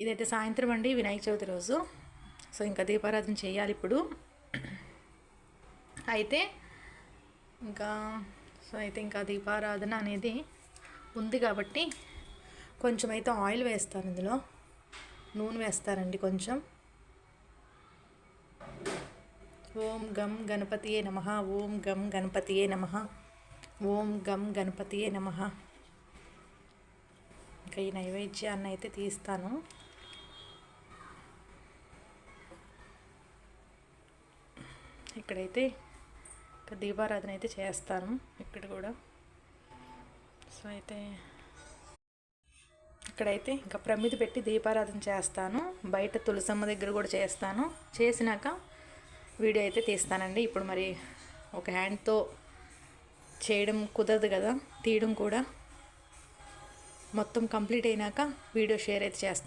ఇదైతే సాయంత్రం అండి, వినాయక చవితి రోజు. సో ఇంకా దీపారాధన చేయాలి ఇప్పుడు. అయితే ఇంకా ఇంకా దీపారాధన అనేది ఉంది కాబట్టి కొంచెం అయితే ఆయిల్ వేస్తాను, ఇందులో నూనె వేస్తారండి కొంచెం. ఓం గం గణపతియే నమః, ఓం గం గణపతియే నమః, ఓం గం గణపతియే నమః. ఇంకా ఈ నైవేద్యాన్ని అయితే తీస్తాను. ఇక్కడైతే ఇంకా దీపారాధన అయితే చేస్తాను ఇక్కడ కూడా. సో అయితే ఇక్కడైతే ఇంకా ప్రమిది పెట్టి దీపారాధన చేస్తాను. బయట తులసమ్మ దగ్గర కూడా చేస్తాను. చేసినాక వీడియో అయితే తీస్తానండి. ఇప్పుడు మరి ఒక హ్యాండ్తో చేయడం కుదరదు కదా, తీయడం కూడా. మొత్తం కంప్లీట్ అయినాక వీడియో షేర్ అయితే చేస్తాను.